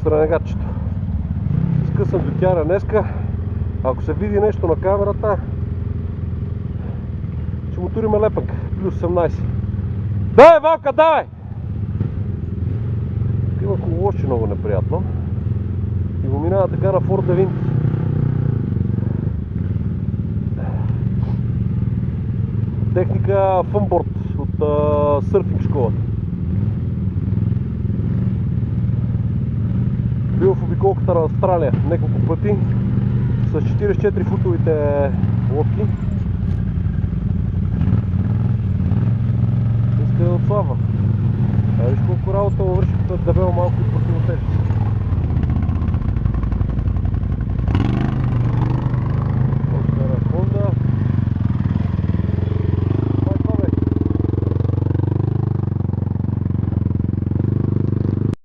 с ренегатчето. Скъсам дютяра днеска. Ако се види нещо на камерата, ще му туриме лепънка. Плюс 18. Давай, Валка, давай! Има коловоще много неприятно. И го минава така на Форд Девинти. Техника фънборд от сърфинг школата. Бил в обиколката на Австралия няколко пъти с 44 футовите лодки. Иска да отслабва. Виж колко работа му върши, като е дебел малко и противотежест.